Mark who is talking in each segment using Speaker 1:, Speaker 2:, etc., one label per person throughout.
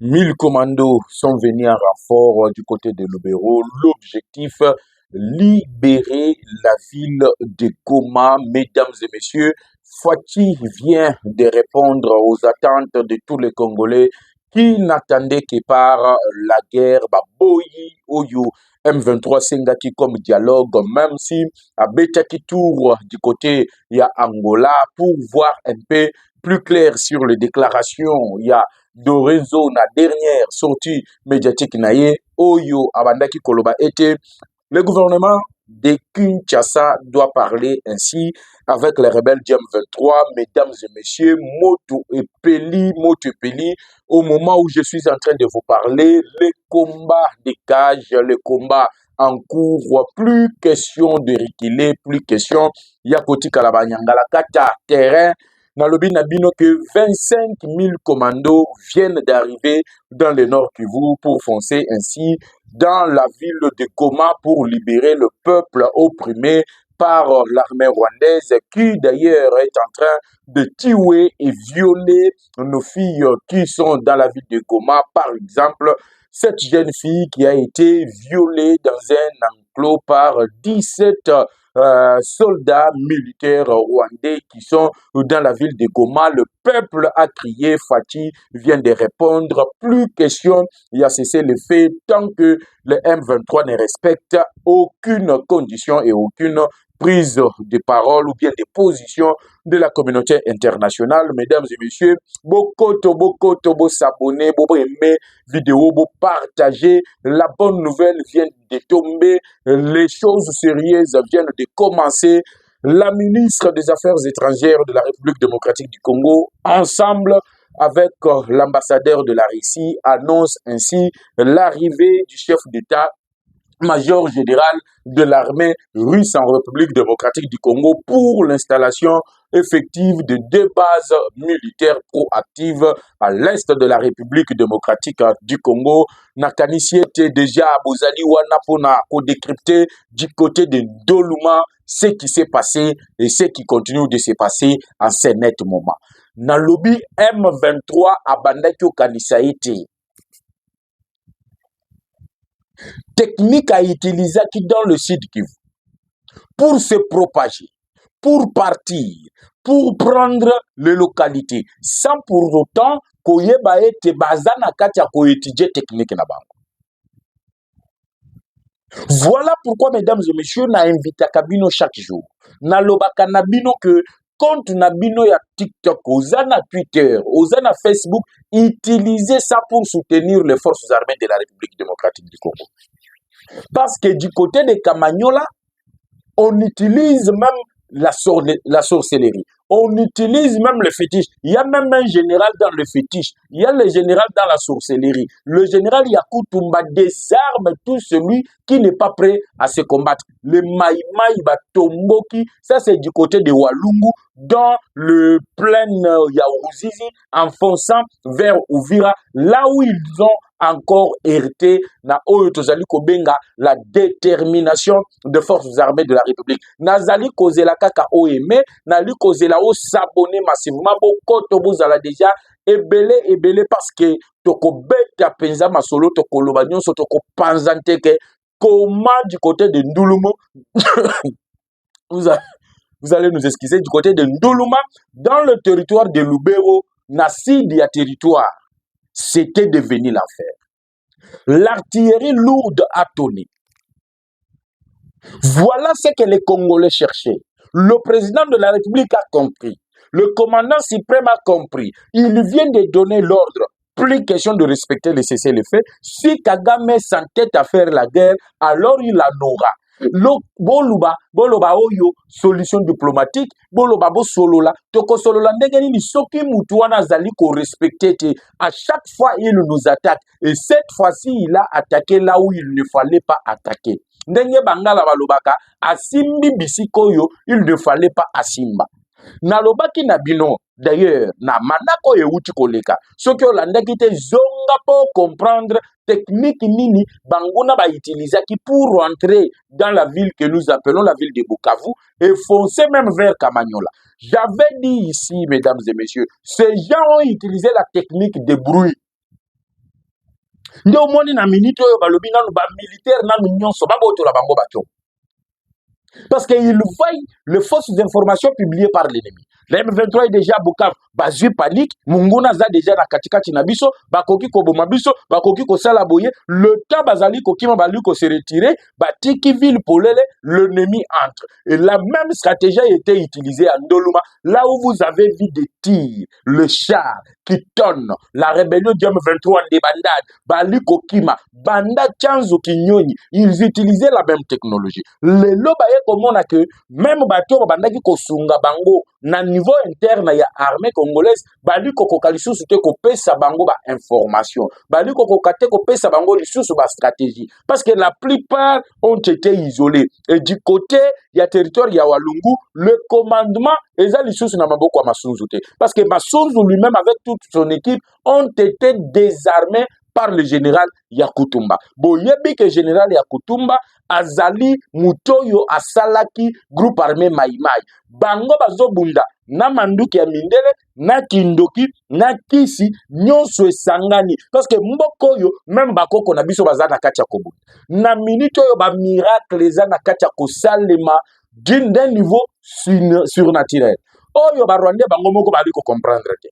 Speaker 1: 1000 commandos sont venus en renfort du côté de Lubero. L'objectif, libérer la ville de Goma. Mesdames et messieurs, Fati vient de répondre aux attentes de tous les Congolais qui n'attendaient que par la guerre. Baboyi Oyo M23 Sengaki comme dialogue, même si à Betaki Tour du côté, il y a Angola, pour voir un peu plus clair sur les déclarations. Il y a Dorezo, la dernière sortie médiatique naïe, Oyo Abandaki Koloba était le gouvernement de Kinshasa doit parler ainsi avec les rebelles du M23, mesdames et messieurs, Moto et Peli, au moment où je suis en train de vous parler, les combats des cages, les combats en cours, plus question de reculer, plus question, Yakoti Kalabanyangala, Kata, terrain, Nalobi Nabino que 25 000 commandos viennent d'arriver dans le Nord Kivu pour foncer ainsi dans la ville de Goma pour libérer le peuple opprimé par l'armée rwandaise qui d'ailleurs est en train de tuer et violer nos filles qui sont dans la ville de Goma. Par exemple, cette jeune fille qui a été violée dans un enclos par 17 soldats militaires rwandais qui sont dans la ville de Goma. Le peuple a crié, Fati vient de répondre, plus question, il y a cessé le fait tant que le M23 ne respecte aucune condition et aucune prise de parole ou bien de position de la communauté internationale. Mesdames et messieurs, beaucoup s'abonner, beaucoup aimer vidéo, beaucoup partager. La bonne nouvelle vient de tomber, les choses sérieuses viennent de commencer. La ministre des Affaires étrangères de la République démocratique du Congo, ensemble avec l'ambassadeur de la Russie, annonce ainsi l'arrivée du chef d'État major général de l'armée russe en République démocratique du Congo pour l'installation effective de 2 bases militaires proactives à l'est de la République démocratique du Congo. Nakanisi était déjà à Bozali Wanapona au décrypter du côté de Ndoluma ce qui s'est passé et ce qui continue de se passer en ce net moment. Nalobi M23 à Bandaki Okanisaïti. Technique à utiliser qui dans le sud Kivu pour se propager, pour partir, pour prendre les localités, sans pour autant koyeba ete bazana kati ya koétudier technique na bango. Voilà pourquoi, mesdames et messieurs, na invité Kabino chaque jour. Na lobaka na bino que compte na bino ya TikTok, ozana Twitter, ozana Facebook, utilisez ça pour soutenir les forces armées de la République démocratique du Congo. Parce que du côté de Kamanyola, on utilise même la sorcellerie. On utilise même le fétiche. Il y a même un général dans le fétiche. Il y a le général dans la sorcellerie. Le général Yakutumba désarme tout celui qui n'est pas prêt à se combattre. Le Maïmaï Batomboki, ça c'est du côté de Walungu, dans le plein Yaouzizi, en fonçant vers Ouvira, là où ils ont encore hérité na oyo tozali kobenga la détermination des forces armées de la République. Nazali kozela kaka oeme, nali kozela o s'abonner massivement bokoto bozala déjà ebele parce que toko beta penza masolo toko loba nyonso toko panzante ke comment du côté de Ndulumo vous allez nous excuser du côté de Nduluma dans le territoire de Lubero na sidi ya territoire. C'était devenu l'enfer. L'artillerie lourde a tourné. Voilà ce que les Congolais cherchaient. Le président de la République a compris. Le commandant suprême a compris. Il vient de donner l'ordre. Plus question de respecter les cessez-le-feu. Si Kagame s'entête à faire la guerre, alors il en aura. Boluba oyo solution diplomatique boloba bo solola toko solola ndenge ni soki mutu wana zali ko respecter te à chaque fois il nous attaque et cette fois-ci il a attaqué là où il ne fallait pas attaquer ndenge bangala balobaka asimbi bisiko yo il ne fallait pas asimba nalobaki na bino d'ailleurs na manako euti koleka soki olandaki te zonga po comprendre technique nini banguna ba utilisaki pour rentrer dans la ville que nous appelons la ville de Bukavu et foncer même vers Kamanyola. J'avais dit ici, mesdames et messieurs, ces gens ont utilisé la technique de bruit. nde omoni na minute oyo balobi nanu bamilitaire nanu nyonso babotola bango bato. Parce qu'ils voient les fausses informations publiées par l'ennemi. Le M23 est déjà à Bukavu, bazui panique, Munguna za déjà na katikati na biso, bakoki koboma biso, bakoki ko sala boye, le temps bazali kokima balu ko se retirer, batiki ville polele, l'ennemi entre. Et la même stratégie a été utilisée à Ndoluma, là où vous avez vu des tirs, le char qui tonne, la rébellion du M23 des bandades, balu kokima, banda chanzo kinyoni, ils utilisaient la même technologie. Le loba ye komona que même bateau bandaki kosunga bango na niveau interne ya armée congolaise bali kokoka lisusu te kopesa bango ba information bali kokoka te kopesa bango lisusu ba stratégie parce que la plupart ont été isolés et du côté ya territoire ya Walungu le commandement eza lisusu na maboko ya Masunzu te parce que Masunzu lui-même avec toute son équipe ont été désarmés par le général Yakutumba. Boyebi que général Yakutumba azali mutoyo asalaki groupe armé Maïmaï. Bango bazobunda na manduki ya mindele na kindoki na kisi nyonso esangani parce que mboko yo même bakoko na biso bazana kati ya kobunda. Na minute oyo ba miracle eza na kati ya kosalema d'un niveau surnaturel. Oyo ba Rwandais bango moko bali ko comprendre te.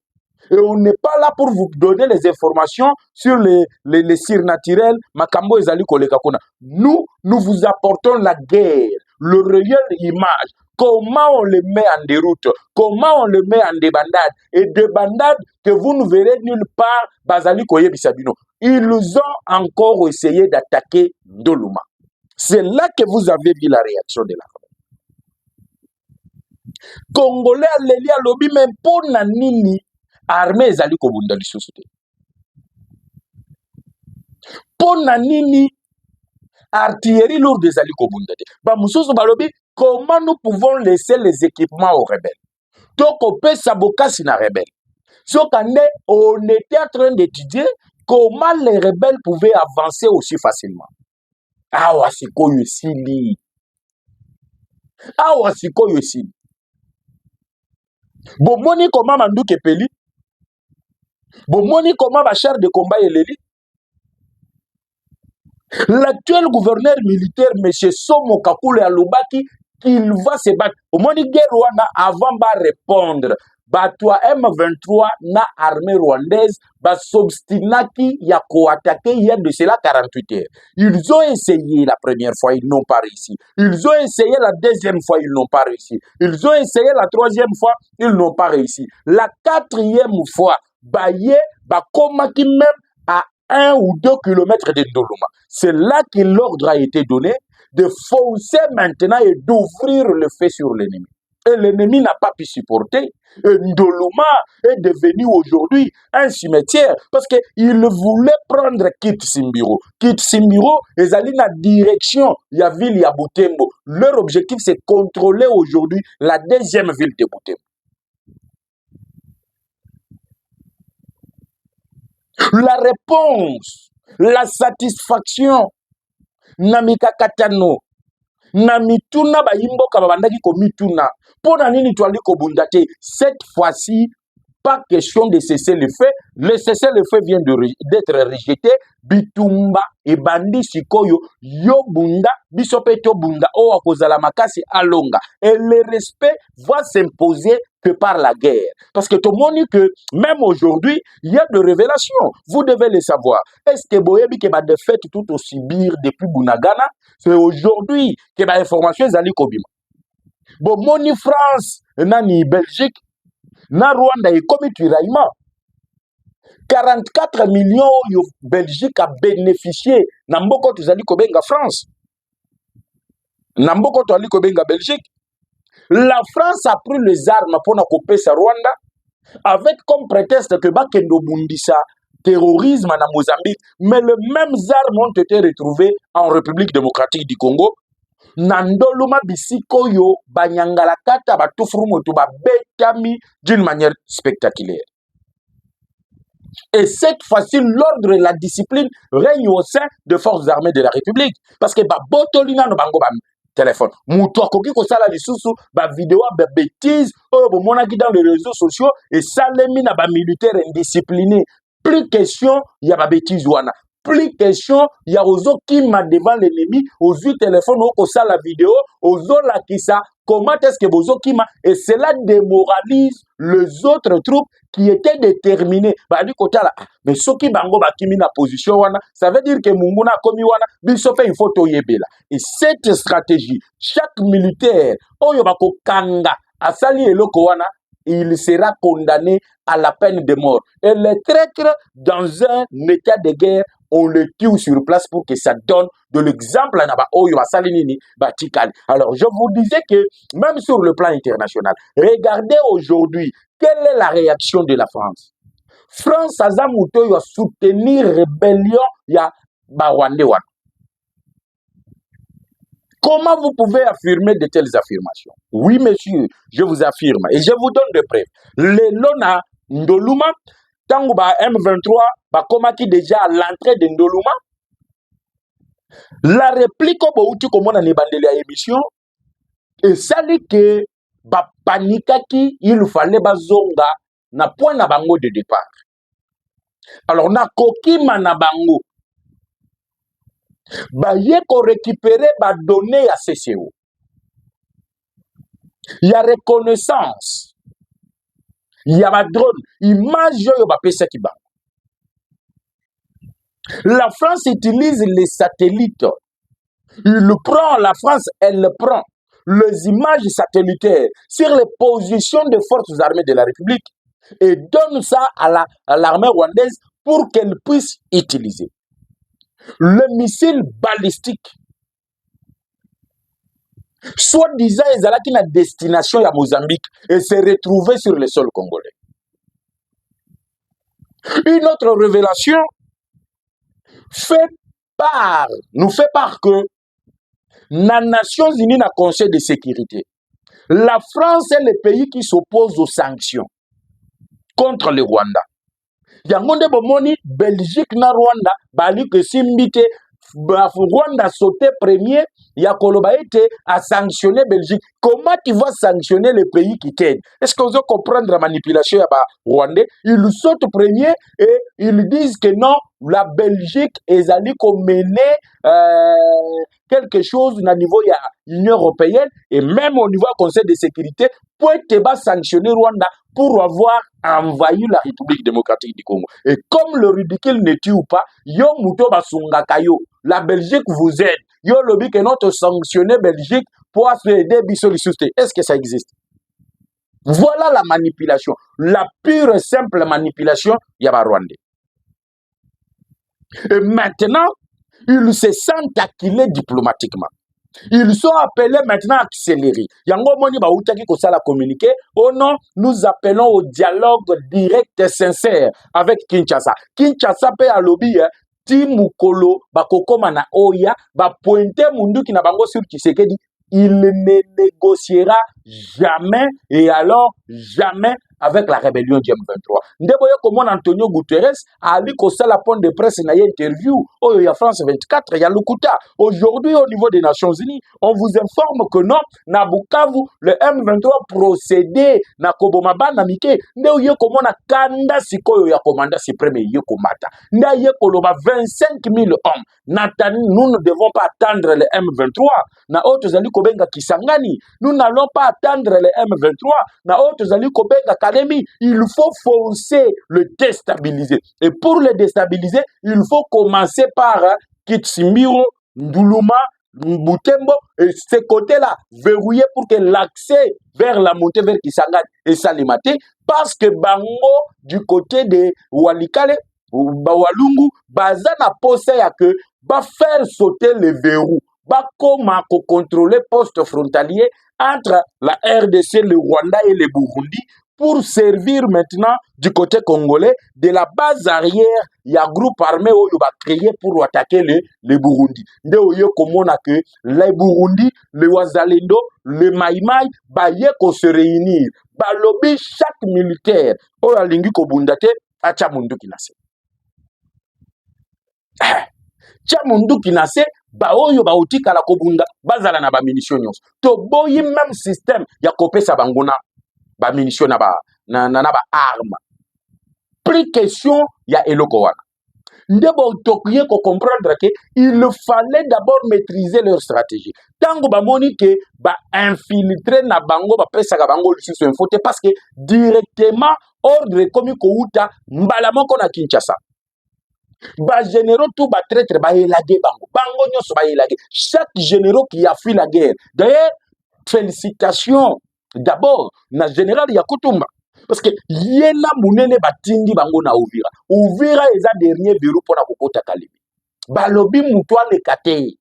Speaker 1: Et on n'est pas là pour vous donner les informations sur les surnaturels. Makambo ezali koleka kuna. Nous vous apportons la guerre, le réel image. Comment on le met en déroute, comment on le met en débandade. Et débandade que vous ne verrez nulle part, Bazali Koye Bisabino. Ils ont encore essayé d'attaquer Ndoluma. C'est là que vous avez vu la réaction de l'armée. Congolais, Lélia Lobi, même pour Nanini, armée ezali kobunda lisusu te. Pona nini artillerie lourde ezali kobunda te. Ba mususu balobi comment nous pouvons laisser les équipements aux rebelles. Toko pesa bokasi na rebelles. Sokande on était en train d'étudier comment les rebelles pouvaient avancer aussi facilement. Awa sikoyo sili. Awa sikoyo sili. Bomoni comment manduke peli. Bomoni comment va char de combat eleli. L'actuel gouverneur militaire, M. Somo Kakule Alubaki, qu'il va se battre. Bomoni guerre Rwanda avant de répondre. Batwa M23 na armée rwandaise ba s'obstinaki ya ko attaquer il y a de cela 48 heures. Ils ont essayé la première fois, ils n'ont pas réussi. Ils ont essayé la deuxième fois, ils n'ont pas réussi. Ils ont essayé la troisième fois, ils n'ont pas réussi. La quatrième fois, Baye, Bakomaki même à 1 ou 2 kilomètres de Ndoluma. C'est là que l'ordre a été donné de foncer maintenant et d'ouvrir le feu sur l'ennemi. Et l'ennemi n'a pas pu supporter. Et Ndoluma est devenu aujourd'hui un cimetière parce qu'il voulait prendre Kit Simbiro. Kit Simbiro est allé dans la direction de la ville de Butembo. Leur objectif, c'est contrôler aujourd'hui la deuxième ville de Butembo. La réponse, la satisfaction, Namika Katano, Namituna Bayimboka Babandaki Komituna. Pour nini toali kobundate, cette fois-ci, pas question de cesser le feu. Le cessez-le-feu vient d'être rejeté. Bitumba et bandi sikoyo yo bunda bisopeto bunda o akozala makasi alonga. Et le respect va s'imposer que par la guerre. Parce que tout le monde dit que même aujourd'hui, il y a de révélations. Vous devez le savoir. Est-ce que Boyebi que ma défaite tout au Sibir depuis Bunagana, c'est aujourd'hui que ma information est allée Kobima. Bon, moni France, nani Belgique, na Rwanda et comme Turaïma. 44 millions de Belgique a bénéficié. Namboko tuzali kobenga France. Namboko tuzali kobenga Belgique. La France a pris les armes pour couper sa Rwanda avec comme prétexte que Bakendo Bundisa terrorisme en Mozambique. Mais les mêmes armes ont été retrouvées en République démocratique du Congo. Nandoluma bisiko yo banyangala kata batufrumo to betami d'une manière spectaculaire. Et cette fois-ci, l'ordre et la discipline règnent au sein des forces armées de la République. Parce que botolina no bango ba téléphone. Mouto koki ko sala lisusu ba vidéo ba bêtises oh bo monaki dans les réseaux sociaux et salemi na ba militaire indiscipliné. Plus question, il y a ba bêtise wana. plus question ya ozokima devant l'ennemi, ozwi téléphone okosa la vidéo, ozolakisa comment est-ce que bozokima, et cela démoralise les autres troupes qui étaient déterminés. Badi kotala, mais soki bango bakimi na position wana, ça veut dire que munguna komi wana, biso pe il faut toyebela. Et cette stratégie, chaque militaire, oyo bako kanga, asali eloko wana, il sera condamné à la peine de mort. Et les traîtres, dans un état de guerre, on le tue sur place pour que ça donne de l'exemple. Alors, je vous disais que même sur le plan international, regardez aujourd'hui, quelle est la réaction de la France? France a soutenir rébellion, il y a Rwandais. Comment vous pouvez affirmer de telles affirmations? Oui, monsieur, je vous affirme et je vous donne des preuves. Le Lona Ndoluma, tango ba M23, ba komaki déjà à l'entrée de Ndoluma. La réplique au Bouti comme on a bandé la émission, et ça dit que ba panikaki, il fallait ba zonga na point na bango de départ. Alors na kokima na bango. Ba ye ko récupérer ba données à CCO. Il y a reconnaissance. Il y a ma drone. Image yo ba pesa ki ba. La France utilise les satellites. La France, elle prend les images satellitaires sur les positions des forces armées de la République et donne ça à l'armée rwandaise pour qu'elle puisse utiliser. Le missile balistique, soi-disant, ils allaient à destination à Mozambique et se retrouver sur le sol congolais. Une autre révélation nous fait part que dans les Nations Unies, dans le Conseil de sécurité, la France est le pays qui s'oppose aux sanctions contre le Rwanda. Il y a monde bomoni Belgique na Rwanda, bali que simbite Rwanda sauté premier, il y a Kolobaïté à sanctionner Belgique. Comment tu vas sanctionner le pays qui t'aide? Est-ce que vous allez comprendre la manipulation Rwandais? Ils sautent premier et ils disent que non, la Belgique est allée mener quelque chose au niveau de l'Union européenne et même au niveau du Conseil de sécurité pour être sanctionner Rwanda pour avoir envahi la République démocratique du Congo. Et comme le ridicule ne tue pas, yo muto basunga kayo, la Belgique vous aide. Yo lobby que notre sanctionner Belgique pour aider biso lisouste. Est-ce que ça existe? Voilà la manipulation, la pure et simple manipulation yaba Rwandais. Et maintenant, ils se sentent acculés diplomatiquement. Ils sont appelés maintenant à accélérer. Yango moni ba utaki ko sala communiquer. Oh non, nous appelons au dialogue direct et sincère avec Kinshasa. Kinshasa pe a lobby ti mukolo ba kokoma na oya ba pointer mundu ki na bango sur Tshisekedi. Il ne négociera jamais et alors jamais avec la rébellion du M23. Ndeboye comme Antonio Guterres a dit que ça la point de presse na interview il y a France 24, il y a Lukuta. Aujourd'hui au niveau des Nations Unies, on vous informe que non, na Bukavu le M23 procédé na Kobomaba na Mike. Ndeoye comme na kanda sikoyo ya commandant suprême yeko mata. Ndaye koloba 25 000 hommes. Natani, nous ne devons pas attendre le M23. Na autres ali kobenga Kisangani, nous n'allons pas attendre le M23. Na autres ali kobenga il faut forcer le déstabiliser. Et pour le déstabiliser, il faut commencer par Kitsimiro, Nduluma, Butembo, et ces côtés-là, verrouiller pour que l'accès vers la montée vers Kisangani et Salimate, parce que Bango, du côté de Walikale, Walungu, Bazana possède que va faire sauter les verrous, va comment contrôler poste frontalier entre la RDC, le Rwanda et le Burundi, pour servir maintenant du côté congolais de la base arrière, il y a un groupe armé où il va créer pour attaquer le Burundi. Nde oyo komona que les Burundi, le Wazalendo, le Maïmaï, ba yeko se réunir. Ba lobby chaque militaire, oyo alingi ko bundate, acha mundu kinase. Cha mundu kinase, ba oyo ba utika la kobunda, bazala na ba munitions nyonso. To boyi même système ya kopesa bangona ba munitions na ba arme. Plus question ya eloko wana. ndebo tokuye ko comprendre que il fallait d'abord maîtriser leur stratégie. Tango bamoni ke ba infiltrer na bango ba pesa ka bango lisusu info te parce que directement ordre komi ko uta mbala moko na Kinshasa. Ba généraux tout ba traître ba élagé bango nyonso ba élagé. Chaque généraux qui a fui la guerre. D'ailleurs, félicitations d'abord na général Yakutumba. Parce que yena munene batindi bango na Uvira. Uvira eza dernier verrou pour na kokota Kalemi. Balobi mutwa le kate.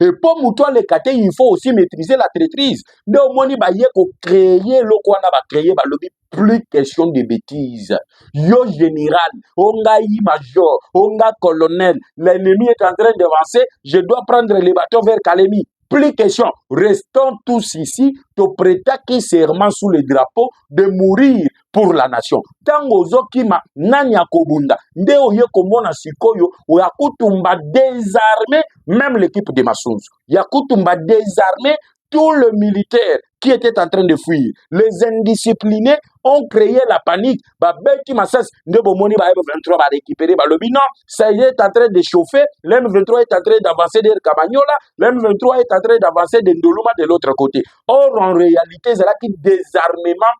Speaker 1: Et pour mutwa le kate, il faut aussi maîtriser la traîtrise. De moni ba ye ko créer le quoi na ba créer balobi plus question de bêtises. Yo général, onga yi major, onga colonel, l'ennemi est en train d'avancer, je dois prendre les bateaux vers Kalemi. Plus question, restons tous ici, te prêter serment sous le drapeau de mourir pour la nation. Tango zokima nanya kobunda, nde oye komona sikoyo, yakutumba désarmer même l'équipe de Massounz. Yakutumba désarmer tout le militaire qui était en train de fuir. Les indisciplinés ont créé la panique. Beti Massas, Ndebomoni, M23 va récupérer le bilan. Ça y est en train de chauffer. L'M23 est en train d'avancer de Kabagnola. L'M23 est en train d'avancer de Ndoluma de l'autre côté. Or, en réalité, c'est là qu'il désarmement.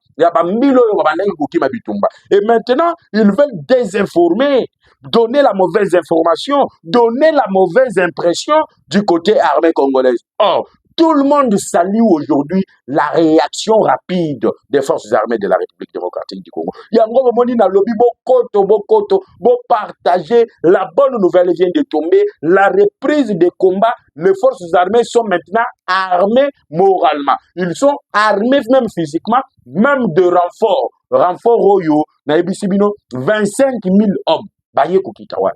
Speaker 1: Et maintenant, ils veulent désinformer, donner la mauvaise information, donner la mauvaise impression du côté armée congolaise. Or, tout le monde salue aujourd'hui la réaction rapide des forces armées de la République démocratique du Congo. Yango moni na lobi bokoto, partager la bonne nouvelle vient de tomber, la reprise des combats, les forces armées sont maintenant armées moralement. Ils sont armés même physiquement, même de renforts. Renforts royaux, na ebisibino 25 000 hommes. Baye Kokitawan.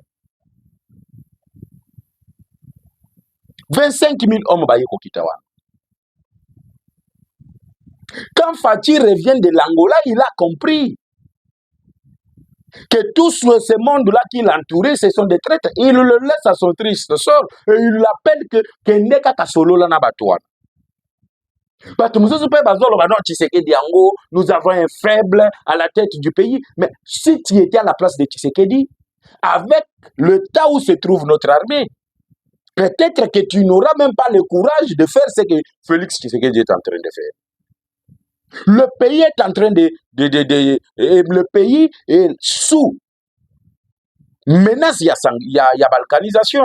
Speaker 1: 25 000 hommes baye Kokitawan. Quand Fatih revient de l'Angola, il a compris que tout ce monde-là qui l'entourait, ce sont des traîtres. Il le laisse à son triste sort et il l'appelle que Kendeka Kasolo Lana Batouane. Nous avons un faible à la tête du pays. Mais si tu étais à la place de Tshisekedi, avec le temps où se trouve notre armée, peut-être que tu n'auras même pas le courage de faire ce que Félix Tshisekedi est en train de faire. Le pays est en train le pays est sous menace, il y a balkanisation.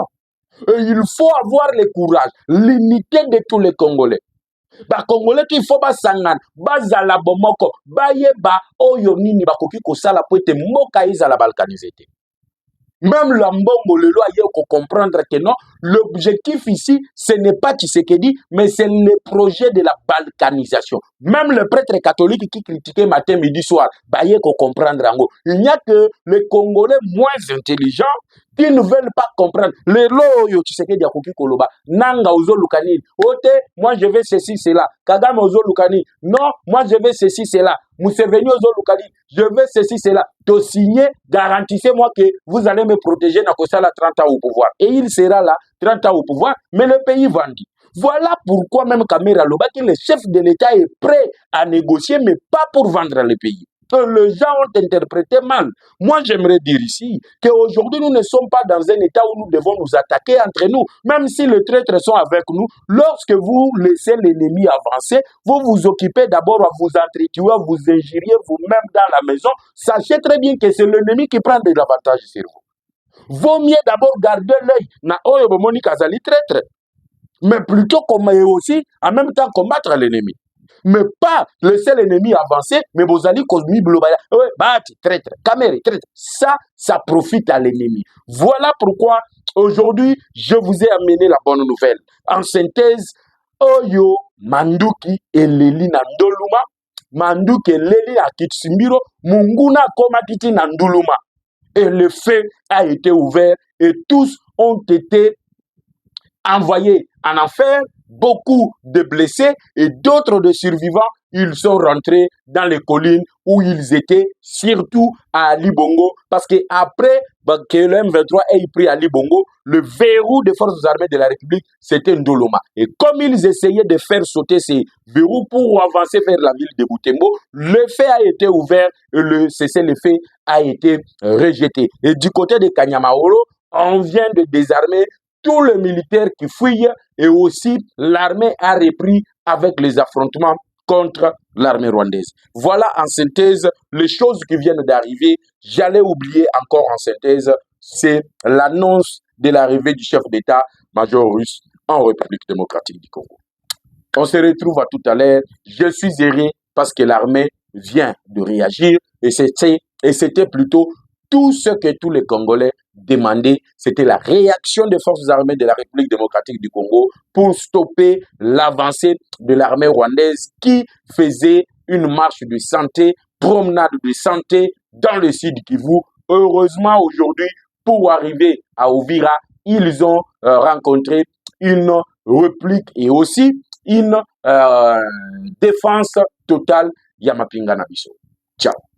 Speaker 1: Et il faut avoir le courage, l'unité de tous les Congolais. Ba Congolais qu'il faut ba sangan, ba zala bomoko, ba yeba oyo nini ba koki ko sala po ete moka izala balkanisé. Même l'ambongo le loi faut comprendre que non, l'objectif ici, ce n'est pas Tshisekedi, mais c'est le projet de la balkanisation. Même le prêtre catholique qui critiquait matin, midi, soir, bah, il faut comprendre. Il n'y a que les Congolais moins intelligents qui ne veulent pas comprendre. Les loyaux Tshisekedi Akoki Koloba, Nanga Ozo Lukani, Ote, moi je vais ceci, cela. Kagame Ozo Lukani, non, moi je vais ceci, cela. Museveni Ozo Lukani, je vais ceci, cela. To signer, garantissez-moi que vous allez me protéger dans 30 ans au pouvoir. Et il sera là, 30 ans au pouvoir, mais le pays vendit. Voilà pourquoi même Kamera Lobaki, le chef de l'État, est prêt à négocier, mais pas pour vendre le pays. Les gens ont interprété mal. Moi, j'aimerais dire ici qu'aujourd'hui, nous ne sommes pas dans un état où nous devons nous attaquer entre nous. Même si les traîtres sont avec nous, lorsque vous laissez l'ennemi avancer, vous vous occupez d'abord à vous entretuer, à vous injurier vous-même dans la maison. Sachez très bien que c'est l'ennemi qui prend de l'avantage sur vous. Vaut mieux d'abord garder l'œil. Na oyo bomoni kazali traître. Mais plutôt aussi, en même temps, combattre l'ennemi. Mais pas laisser l'ennemi avancer, mais vous allez cosmi global. Bati, traître, caméra, traître. Ça profite à l'ennemi. Voilà pourquoi aujourd'hui, je vous ai amené la bonne nouvelle. En synthèse, Oyo, Manduki et Leli Nandoluma, Manduki et Leli à Kitsimbiro, Munguna Komatiti Nanduluma. Et le feu a été ouvert et tous ont été envoyés en enfer, beaucoup de blessés et d'autres de survivants ils sont rentrés dans les collines où ils étaient, surtout à Ali Bongo, parce qu'après que le M23 ait pris Ali Bongo, le verrou des forces armées de la République, c'était Ndoloma. Et comme ils essayaient de faire sauter ces verrous pour avancer vers la ville de Butembo, le fait a été ouvert et le cessez-le-feu a été rejeté. Et du côté de Kanyamaoro, on vient de désarmer tous les militaires qui fuient et aussi l'armée a repris avec les affrontements contre l'armée rwandaise. Voilà en synthèse les choses qui viennent d'arriver. J'allais oublier encore en synthèse, c'est l'annonce de l'arrivée du chef d'État-major russe en République démocratique du Congo. On se retrouve à tout à l'heure. Je suis erré parce que l'armée vient de réagir et c'était plutôt tout ce que tous les Congolais demandaient, c'était la réaction des forces armées de la République démocratique du Congo pour stopper l'avancée de l'armée rwandaise qui faisait une marche de santé, promenade de santé dans le sud Kivu. Heureusement, aujourd'hui, pour arriver à Uvira, ils ont rencontré une réplique et aussi une défense totale. Yamapinga Nabiso. Ciao.